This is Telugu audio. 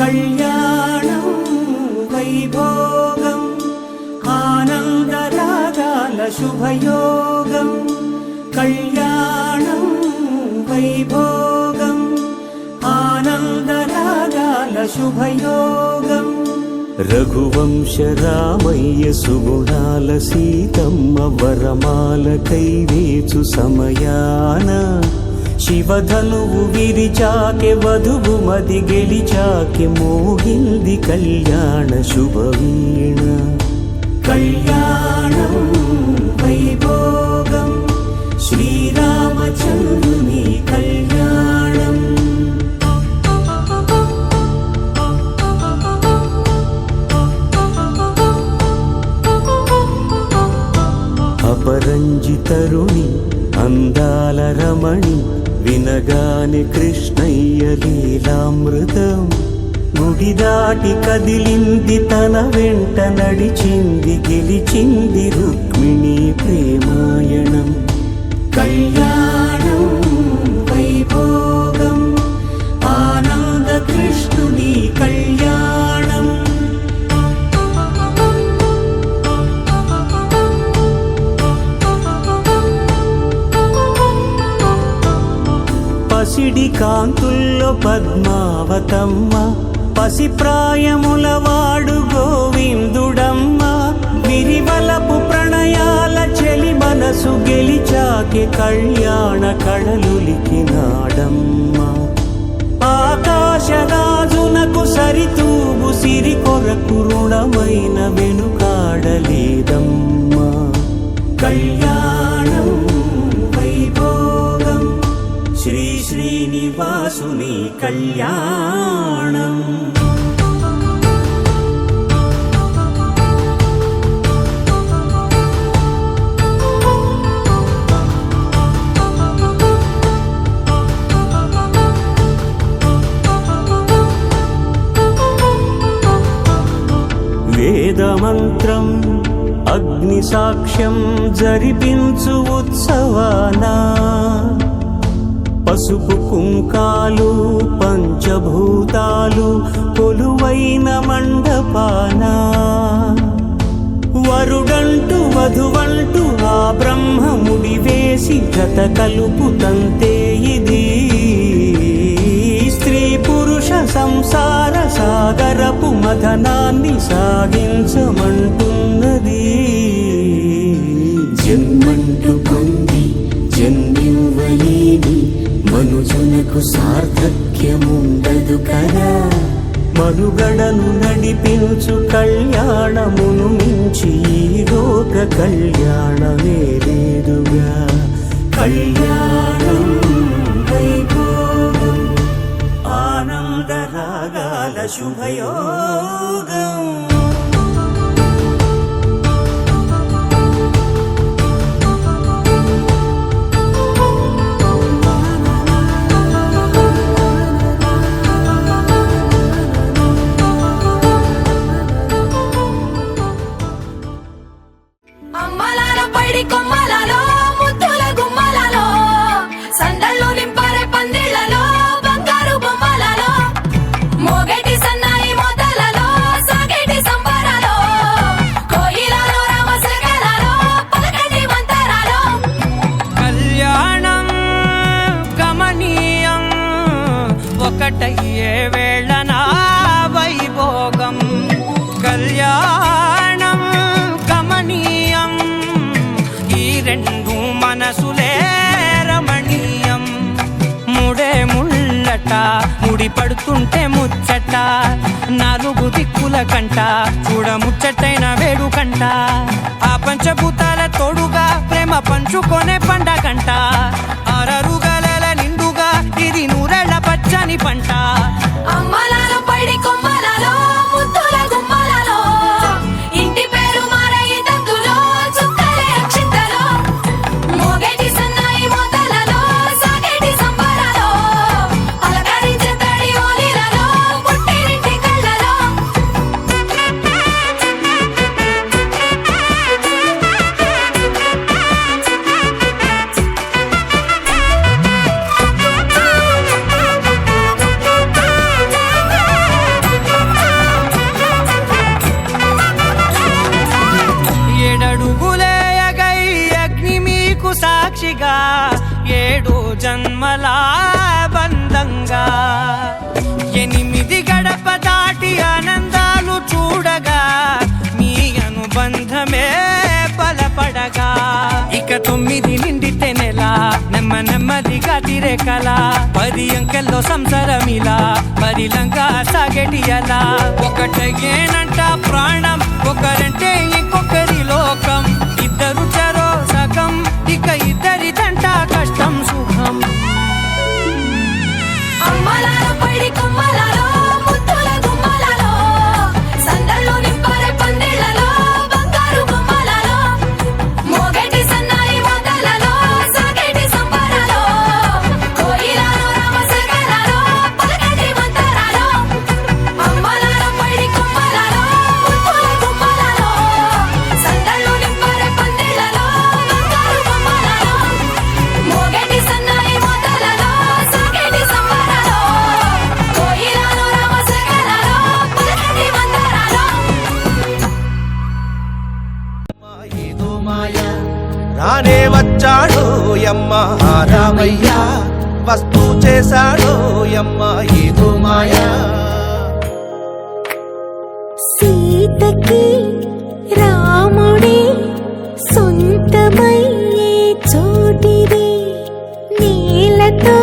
కళ్యాణం వైభోగం ఆనందరాగాల శుభయోగం కళ్యాణం వైభోగం ఆనందరాగాల శుభయోగం రఘువంశ రామయ్య సుగుణాల సీతమ్మ వరమాల కైవేచు సమయాన శివధనువు విరిచాకె వధువు మది గెలిచాకె మోగింది కళ్యాణ శుభవీణ కళ్యాణం వైభోగం శ్రీరామచంద్రుని కళ్యాణం అపరంజి తరుణి అందాల రమణి వినగానే కృష్ణయ్య లీలామృతం గుడి దాటి కదిలింది తన వెంట నడిచింది గెలిచింది రుక్మిణి ప్రేమాయణం కళ్యాణం వైభోగం ఆనంద కృష్ణుని కళ్యాణం పసిడి కాంతుల్లో పద్మావతమ్మ పసిప్రాయముల వాడు గోవిందుడమ్మ విరివలపు ప్రణయాల చెలి మనసు గెలిచాకే కళ్యాణ కళలులికినాడమ్మ ఆకాశరాజునకు సరితూగు సిరి కొరకు రుణమైన వెనుకాడలేదమ్మా కళ్యాణం వైభోగం శ్రీ శ్రీనివాసుని కళ్యాణం వేదమంత్రం అగ్ని సాక్ష్యం జరిపించు ఉత్సవానా పసుపు కుంకాలు పంచభూతాలు కొలువైన మండపాన వరుడంటూ వధువంటూ ఆ బ్రహ్మముడి వేసి జత కలుపుతంతే ఇది స్త్రీ పురుష సంసార సాగరపు మథనాన్ని సాగించమంటున్నది జన్మంటూ పొంది జన్మివ్వలేని మనుజునకు సార్థక్యముండదు కదా మనుగడను నడిపించు కళ్యాణమును మించి ఈ లోక కళ్యాణమే లేదుగా కళ్యాణం వైభోగం ఆనందరాగాల శుభయోగం ఒకటయ్యే వేళనా వైభోగం కళ్యాణం గమనీయం ఈ రెండు మనసులే రమణీయం ముడే ముళ్ళట ముడి పడుతుంటే ముచ్చట నాలుగు దిక్కుల కంట చూడ ముచ్చటైన వేడుకంట ఆ పంచభూతాల తోడుగా ప్రేమ పంచుకొనే పండగంట ఆరరుగలల నిండుగా ఇది నూరెళ్ళ పచ్చని పంట అమ్మలాలో పడి కొమ్మలలో ముద్దుల గుమ్మలలో ఇంటి పేరు మారయి తందులో చుక్కలే అక్షింతలో మోగేటి సన్నాయి మోతలలో సాగేటి సంబరాలో అలకరించే తడి ఓలిలలో పుట్టినింటి కళ్ళలో నెమ్మదిగా తీరే కల 10 అంకెల్లో సంసారమిలా పరిలంగా సాగేటియలా ఒకటేనంట ప్రాణం ఒకరంటే ఇంకొకరి లోకం ఇద్దరు చరో సగం ఇక ఇద్దరి దంట కష్టం సుఖం అమ్మలాలో పడి కొమ్మలాలో ముద్దుల గుమ్మలాలో సందళ్ళు నింపారే పందిళ్లలో బంగారు గుమ్మలాలో మోగేటి సన్నాయి మోతలలో సాగేటి సంబరాలో కోయిలాలో రామశేఖరాలో పలకేటి మంతరాలో అమ్మలాలో పడి కొమ్మలాలో ముద్దుల గుమ్మలాలో సందళ్ళు నింపారే పందిళ్లలో బంగారు గుమ్మలాలో మోగేటి సన్నాయి మోతలలో సాగేటి సంబరాలో కోయిలాలో రామశేఖరాలో పలకేటి మంతరాలో ఏదో మాయ రానే వచ్చాడో యమ్మ రామయ్య వస్తూ చేశాడో యమ్మ ఏదో మాయా సీతకి రాముడే సొంతమయ్యే చోటిది నీలతో